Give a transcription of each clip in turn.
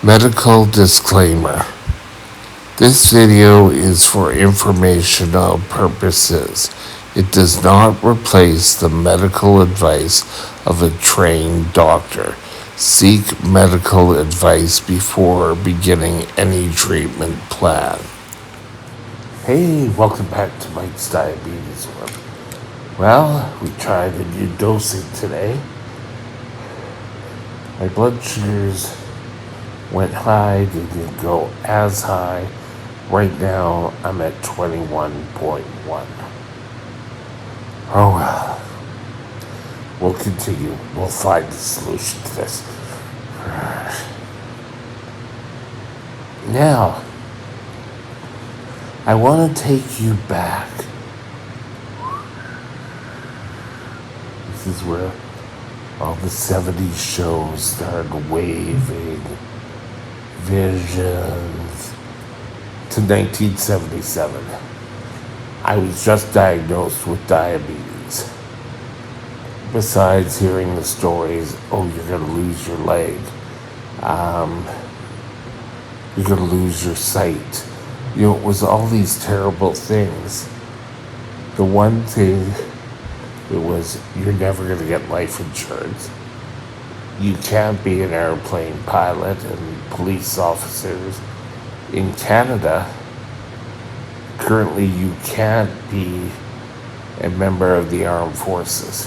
Medical disclaimer. This video is for informational purposes. It does not replace the medical advice of a trained doctor. Seek medical advice before beginning any treatment plan. Hey, welcome back to Mike's Diabetes Room. Well, we tried a new dosing today. My blood sugars went high, they didn't go as high. Right now, I'm at 21.1. Oh well. We'll continue. We'll find the solution to this. Now, I want to take you back. This is where all the 70s shows started waving visions to 1977. I was just diagnosed with diabetes. Besides hearing the stories, oh, you're going to lose your leg. You're going to lose your sight. You know, it was all these terrible things. The one thing, it was, you're never going to get life insurance. You can't be an airplane pilot and police officers. In Canada, currently you can't be a member of the armed forces.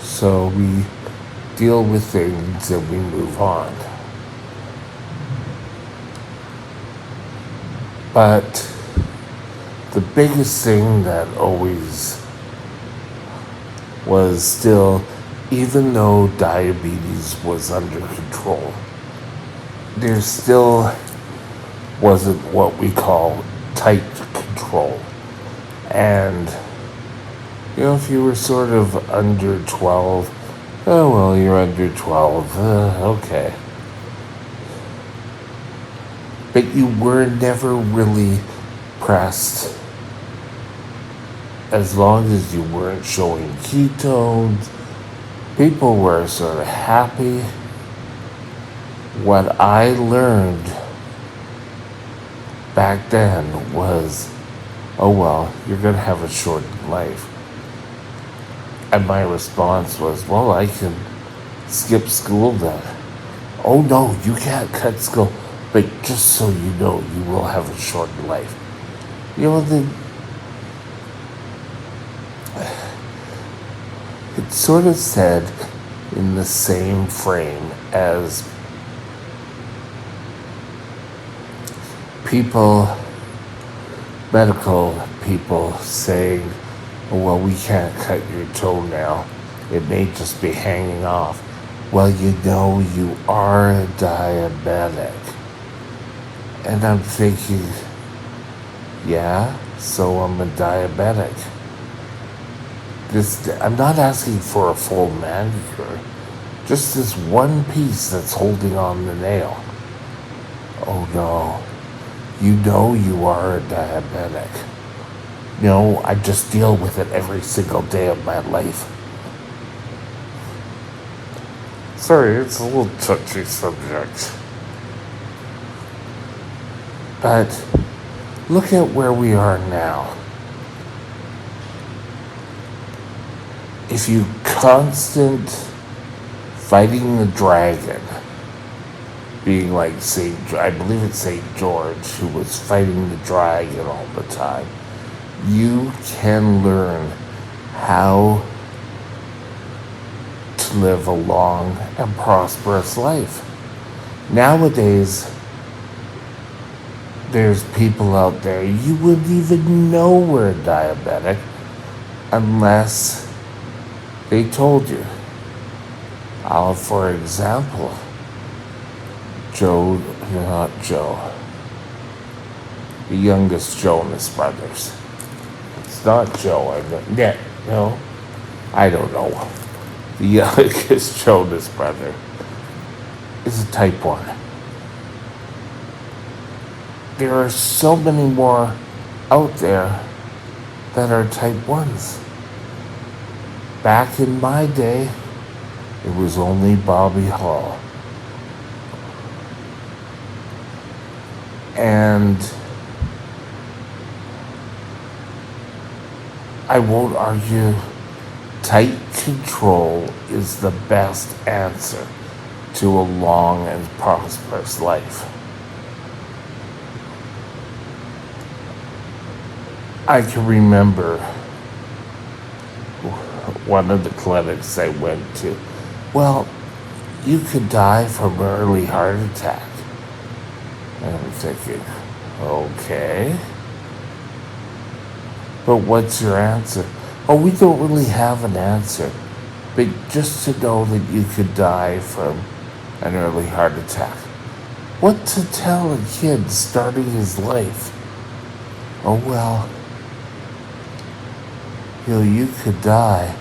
So we deal with things and we move on. But the biggest thing that always was still, even though diabetes was under control, there still wasn't what we call tight control. And, you know, if you were sort of under 12, oh, well, you're under 12, okay. But you were never really pressed. As long as you weren't showing ketones, people were sort of happy. What I learned back then was, oh well, you're going to have a shortened life. And my response was, well, I can skip school then. Oh no, you can't cut school. But just so you know, you will have a shortened life. You know, it's sort of said in the same frame as people, medical people saying, oh, well, we can't cut your toenail. It may just be hanging off. Well, you know, you are a diabetic. And I'm thinking, yeah, so I'm a diabetic. I'm not asking for a full manicure, just this one piece that's holding on the nail. Oh no, you know you are a diabetic. No, I just deal with it every single day of my life. Sorry, it's a little touchy subject. But look at where we are now. If you constant fighting the dragon, being like I believe it's St. George, who was fighting the dragon all the time, you can learn how to live a long and prosperous life. Nowadays, there's people out there, you wouldn't even know we're diabetic unless they told you. For example, the youngest Jonas Brothers. It's not Joe, I don't know. The youngest Jonas brother is a type 1. There are so many more out there that are type 1s. Back in my day, It was only Bobby Hall. And I won't argue tight control is the best answer to a long and prosperous life. I can remember one of the clinics I went to. Well, you could die from an early heart attack. And I'm thinking, okay. But what's your answer? Oh, we don't really have an answer. But just to know that you could die from an early heart attack. What to tell a kid starting his life? Oh, well, you could die.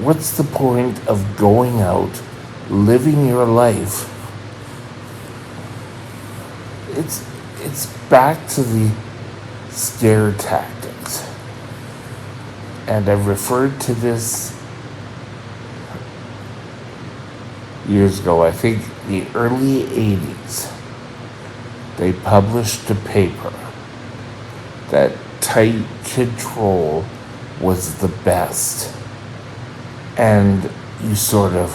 What's the point of going out, living your life? It's back to the scare tactics. And I've referred to this years ago, I think the early 80s. They published a paper that tight control was the best. And you sort of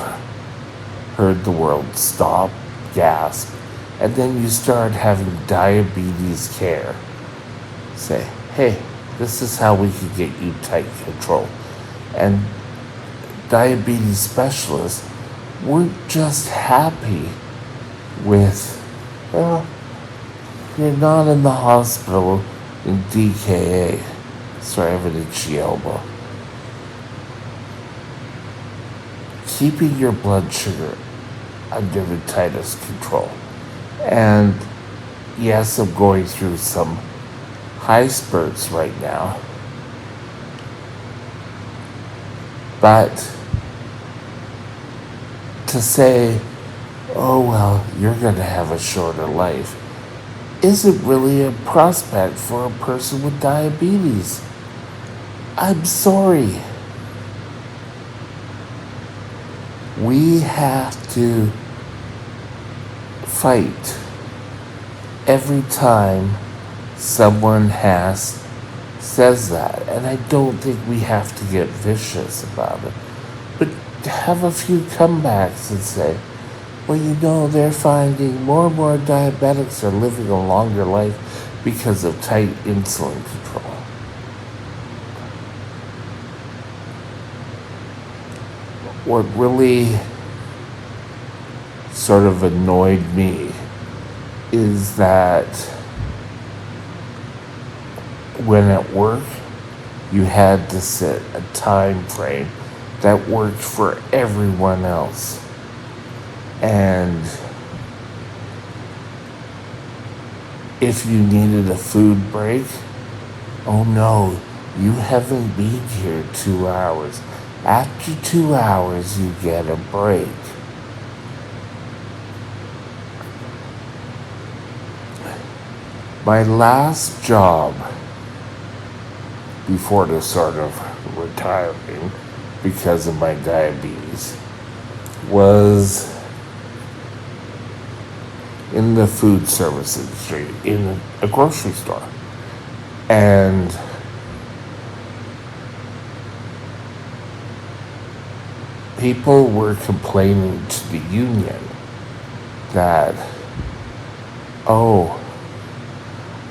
heard the world stop, gasp, and then you start having diabetes care say, hey, this is how we can get you tight control. And diabetes specialists weren't just happy with, well, you're not in the hospital in DKA. Sorry, I have an itchy elbow. Keeping your blood sugar under the tightest control. And yes, I'm going through some high spurts right now. But to say, oh, well, you're going to have a shorter life, isn't really a prospect for a person with diabetes. I'm sorry. We have to fight every time someone says that. And I don't think we have to get vicious about it. But have a few comebacks and say, well, they're finding more and more diabetics are living a longer life because of tight insulin control. What really sort of annoyed me is that when at work, you had to set a time frame that worked for everyone else. And if you needed a food break, oh no, you haven't been here 2 hours. After 2 hours, you get a break. My last job before the sort of retiring because of my diabetes was in the food service industry, in a grocery store. And people were complaining to the union that, oh,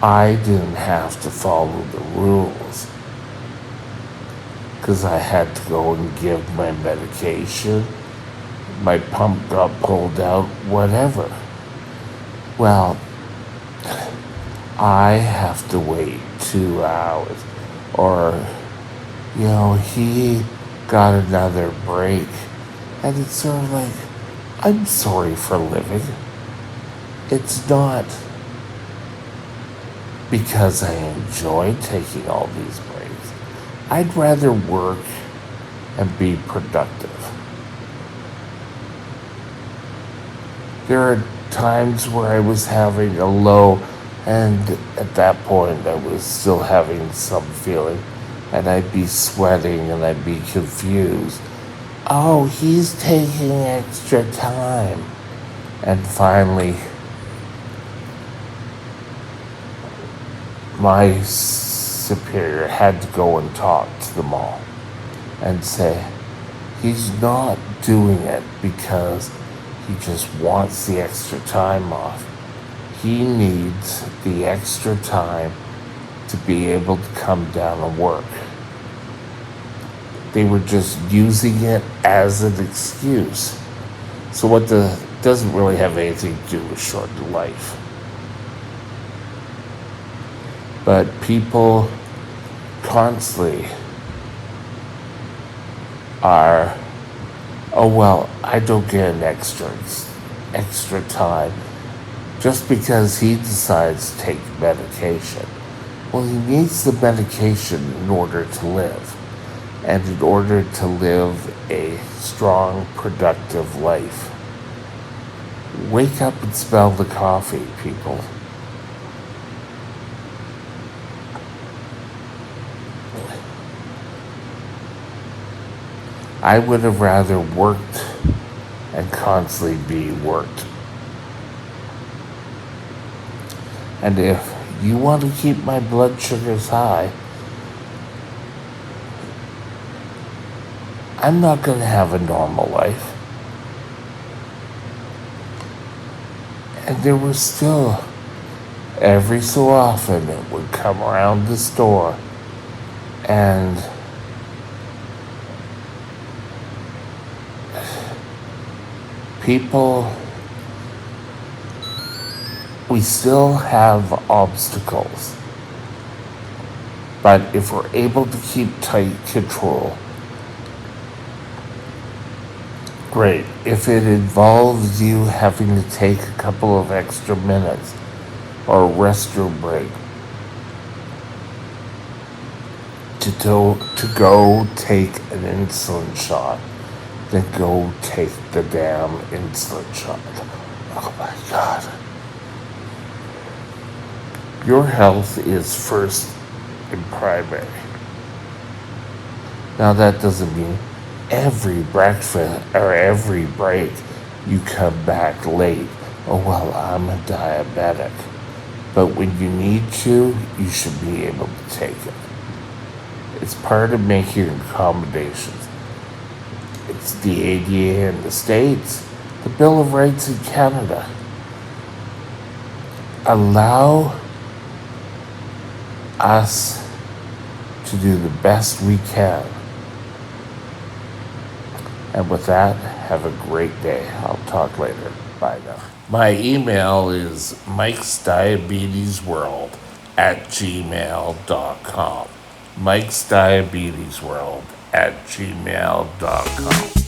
I didn't have to follow the rules because I had to go and give my medication, my pump got pulled out, whatever. Well, I have to wait 2 hours, or, he got another break. And it's sort of like, I'm sorry for living. It's not because I enjoy taking all these breaks. I'd rather work and be productive. There are times where I was having a low, and at that point I was still having some feeling, and I'd be sweating and I'd be confused. oh, he's taking extra time. And finally, my superior had to go and talk to them all and say, he's not doing it because he just wants the extra time off. He needs the extra time to be able to come down and work. They were just using it as an excuse. So what doesn't really have anything to do with shortened life. But people constantly are, oh well, I don't get an extra time just because he decides to take medication. Well, he needs the medication in order to live, and in order to live a strong, productive life. Wake up and smell the coffee, people. I would have rather worked and constantly be worked. And if you want to keep my blood sugars high, I'm not going to have a normal life. And there was still, every so often, it would come around the store and people, we still have obstacles. But if we're able to keep tight control, great. If it involves you having to take a couple of extra minutes or a restroom break to go take an insulin shot, then go take the damn insulin shot. Oh my God. Your health is first and primary. Now that doesn't mean every breakfast or every break you come back late. Oh well, I'm a diabetic. But when you need to, you should be able to take it. It's part of making accommodations. It's the ADA in the States, the Bill of Rights in Canada. Allow us to do the best we can. And with that, have a great day. I'll talk later. Bye now. My email is mikesdiabetesworld@gmail.com. mikesdiabetesworld@gmail.com.